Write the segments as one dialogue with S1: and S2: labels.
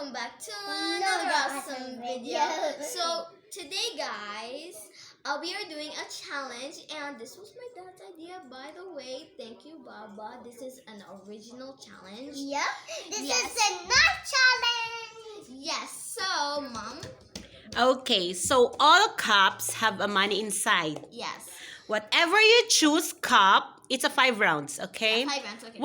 S1: welcome back to another awesome video. So today guys, we are doing a challenge, and this was my dad's idea, by the way. Thank you, Baba. This is an original challenge.
S2: Yep, this is a nut challenge.
S1: Yes, so Mom.
S3: Okay, so all cups have a money inside.
S1: Yes.
S3: Whatever you choose cup, it's a 5 rounds, okay?
S1: 5 rounds, okay.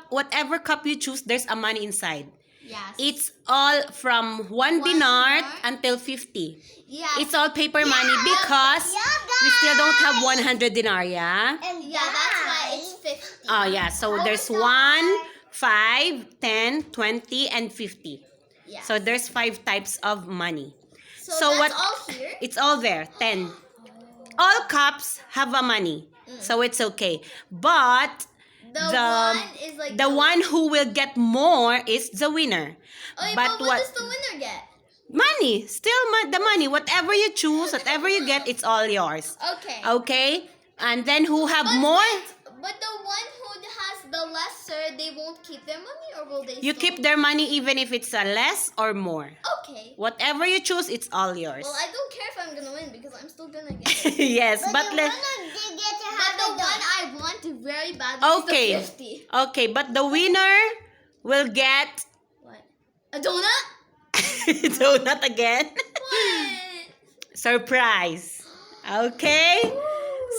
S3: Whatever cup you choose, there's a money inside.
S1: Yes.
S3: It's all from 1 dinar until 50.
S1: Yeah.
S3: It's all paper money because we still don't have 100 dinar, yeah?
S2: And
S1: yeah, that's why it's 50.
S3: Oh, yeah. So there's 1, 5, 10, 20, and 50.
S1: Yeah.
S3: So there's 5 types of money.
S1: So that's all here?
S3: It's all there, 10. All cups have a money, so it's okay. But the one who will get more is the winner.
S1: Okay, but what does the winner get?
S3: Money. Still the money. Whatever you choose, whatever you get, it's all yours.
S1: Okay.
S3: Okay? And then who have more?
S1: But the one who has the lesser, they won't keep their money, or will they?
S3: You keep their money even if it's a less or more.
S1: Okay.
S3: Whatever you choose, it's all yours.
S1: Well, I don't care if I'm gonna win because I'm still gonna get it.
S3: Yes, but
S1: the one I want very badly
S3: okay.
S1: is the 50.
S3: Okay, but the winner will get
S1: What? A donut?
S3: donut again.
S1: What?
S3: Surprise. Okay.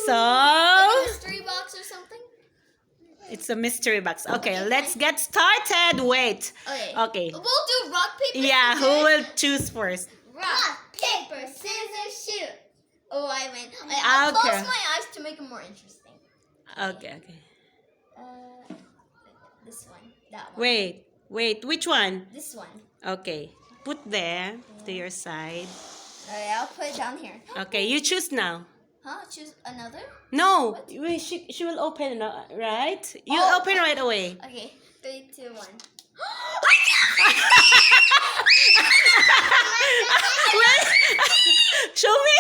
S3: So
S1: Like a mystery box or something?
S3: it's a mystery box. Okay, let's get started. Wait. Okay.
S1: We'll do rock, paper,
S3: Yeah,
S1: scissors.
S3: who will choose first?
S1: Rock, paper, scissors, shoot. Oh, I win. I'll close my eyes to make it more interesting.
S3: Okay.
S1: This one. That one.
S3: Wait. Which one?
S1: This one.
S3: Okay. Put there to your side.
S1: Alright, I'll put it down here.
S3: Okay, you choose now.
S1: Huh? Choose another?
S3: No, she will open, right? You open right away.
S1: Okay. 3, 2, 1.
S3: Well, show me.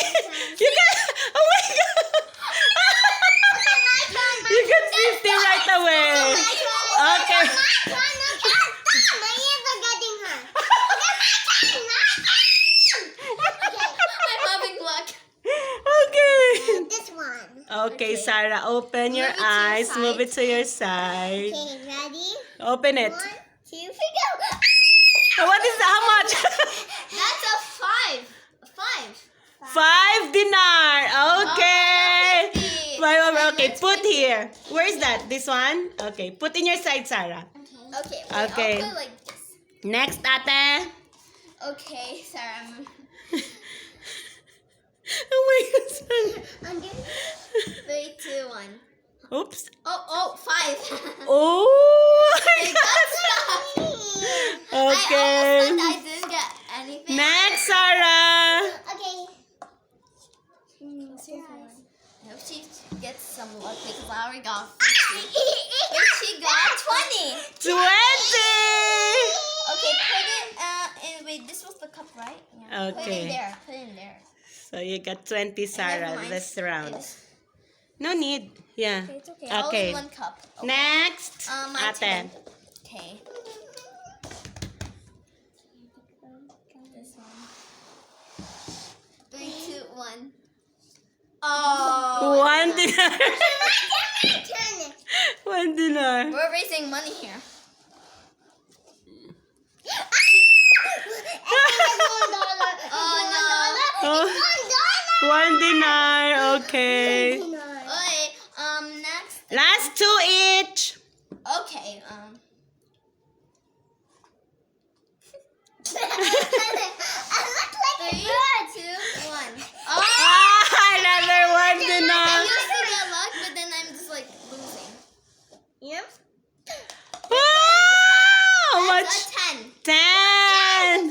S3: You got. Oh my god. You got 50 right away. Okay.
S1: I'm having luck.
S3: Okay.
S2: This one.
S3: Okay, Sarah, open your eyes. Move it to your side.
S2: Okay, ready?
S3: Open it.
S2: 1, 2, 3, go.
S3: What is that? How much?
S1: That's a 5. A 5.
S3: 5 dinar. Okay.
S1: 50.
S3: Okay, put here. Where is that? This one? Okay, put in your side, Sarah.
S1: Okay.
S3: Okay.
S1: I'll put it like this.
S3: Next, ate.
S1: Okay, Sarah.
S3: Oh my god, Sarah.
S1: 3, 2, 1.
S3: Oops.
S1: Oh, 5.
S3: Oh my
S1: It
S3: god.
S1: got stuck.
S3: Okay.
S1: I almost thought I didn't get anything.
S3: Next, Sarah.
S2: Okay.
S1: I hope she gets some luck because I already got 50. But she got 20.
S3: 20.
S1: Okay, put it in. Wait, this was the cup, right? Yeah. Put it
S3: Okay.
S1: in there. Put it in there.
S3: So you got 20, Sarah,
S1: Never mind.
S3: this round.
S1: It's-
S3: No need. Yeah.
S1: Okay, it's okay. All
S3: Okay.
S1: in one cup. Okay.
S3: Next,
S1: My
S3: ate.
S1: turn. Okay. This one. 3, 2, 1. Oh.
S3: 1 dinar.
S2: Turn it.
S3: 1 dinar.
S1: We're raising money here.
S3: Oh, 1 dinar. Okay.
S1: Okay. Next.
S3: Last 2 each.
S1: Okay.
S2: I look like
S1: 3,
S2: a bird.
S1: 2, 1.
S3: Another 1 dinar.
S1: I used to get luck, but then I'm just like losing.
S2: Yep.
S3: How much?
S1: That's a 10.
S3: 10.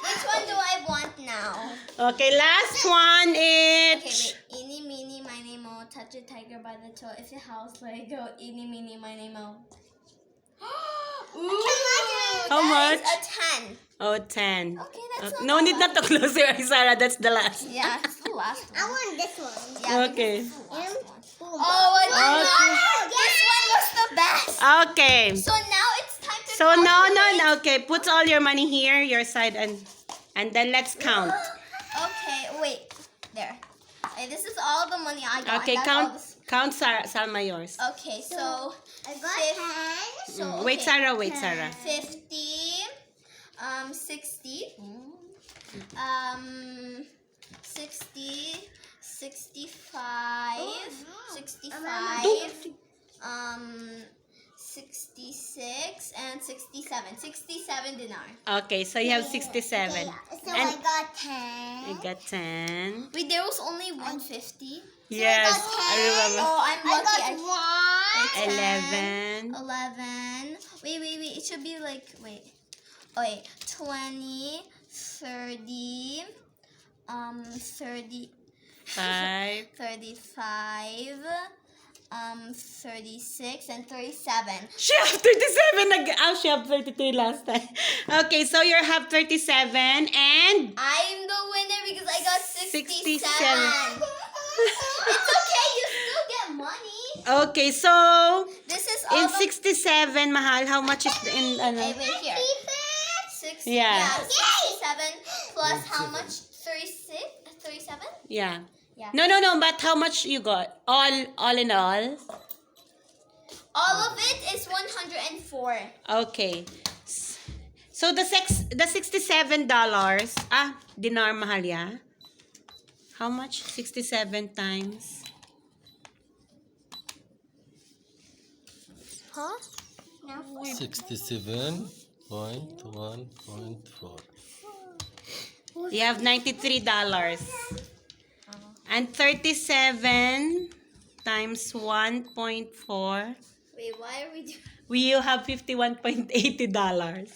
S1: Which one do I want now?
S3: Okay, last one
S1: Okay,
S3: each.
S1: wait. Eeny, meeny, miny, moe. Touch a tiger by the toe. If your house let it go. Eeny, meeny, miny, moe. Ooh,
S3: How
S1: that
S3: much?
S1: is a 10.
S3: Oh, 10.
S1: Okay, that's not
S3: No
S1: that
S3: need not to close your eyes, Sarah. That's the last.
S1: Yeah, it's the last one.
S2: I want this one.
S1: Yeah,
S3: Okay.
S1: this is the last one.
S2: Boom.
S1: Oh, I
S3: Okay.
S1: This one was the best.
S3: Okay.
S1: So now it's time to
S3: So no. Okay, put all your money here, your side, and then let's count.
S1: Okay, wait. There. Okay, this is all the money I got.
S3: Okay,
S1: That's all
S3: count Salma yours.
S1: Okay, so
S2: I got 10.
S1: So okay.
S3: Wait, Sarah.
S1: 50, 60, 60, 65, 66 and 67. 67 dinar.
S3: Okay, so you have 67.
S2: So
S3: And
S2: I got 10.
S3: you got 10.
S1: Wait, there was only 150.
S3: Yes, I remember.
S1: Oh, I'm
S2: I
S1: lucky.
S2: got 1.
S1: 11. Wait. It should be like, wait. Oh, wait. 20, 30, 30,
S3: 5.
S1: 35, 36, and 37.
S3: She have 37 again. Oh, she have 33 last time. Okay, so you have 37 and
S1: I'm the winner because I got 67.
S3: 67.
S1: It's okay, you still get money.
S3: Okay, so
S1: This is all
S3: in
S1: the
S3: 67, mahal, how much is in
S1: Wait, here.
S3: Yeah.
S1: 67 plus how much? 36? 37?
S3: Yeah.
S1: Yeah.
S3: No, but how much you got? All in all?
S1: All of it is 104.
S3: Okay. So the $67, dinar mahal ya? How much? 67 times.
S1: Huh?
S4: 67.1.4.
S3: You have $93. And 37 times 1.4.
S1: Wait, why are we doing?
S3: You have $51.80.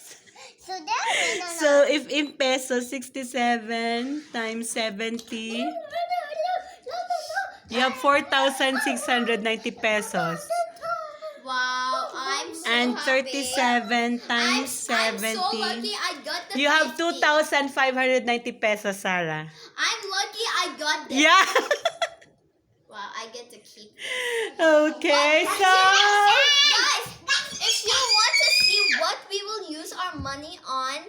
S2: So that's
S3: So if in pesos, 67 times 70, you have 4,690 pesos.
S1: Wow, I'm so
S3: And
S1: happy.
S3: 37 times
S1: I'm
S3: 70.
S1: so lucky I got the
S3: You have
S1: 50.
S3: 2,590 pesos, Sarah.
S1: I'm lucky I got this.
S3: Yeah.
S1: Wow, I get to keep.
S3: Okay, so
S1: Guys, if you want to see what we will use our money on,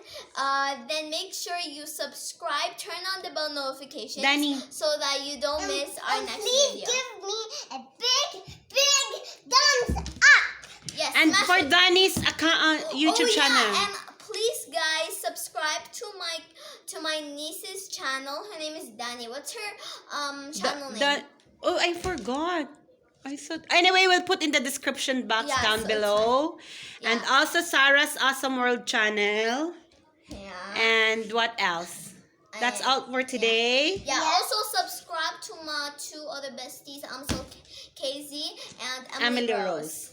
S1: then make sure you subscribe, turn on the bell notifications
S3: Danny.
S1: so that you don't miss our next
S2: please
S1: video.
S2: give me a big thumbs up.
S1: Yes,
S3: and
S1: smash
S3: for
S1: it.
S3: Danny's YouTube
S1: Oh,
S3: channel.
S1: yeah, and please guys subscribe to my niece's channel. Her name is Dani. What's her channel name?
S3: Oh, I forgot. I thought. Anyway, we'll put in the description box
S1: Yeah,
S3: down
S1: so
S3: below.
S1: Yeah.
S3: And also Sarah's Awesome World channel.
S1: Yeah.
S3: And what else? That's all for today.
S1: Yeah, also subscribe to my two other besties, so KZ and Emily Rose.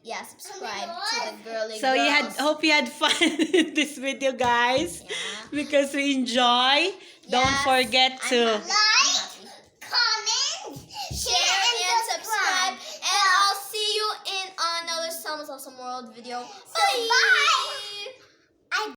S1: Yeah, subscribe to the girly
S3: So
S1: girls.
S3: hope you had fun in this video, guys.
S1: Yeah.
S3: Because we enjoy. Don't
S1: Yes,
S3: forget
S1: I'm
S3: to.
S1: happy.
S2: Comment,
S1: Share and subscribe. And I'll see you in another Salma's Awesome World video. Bye!
S2: Bye.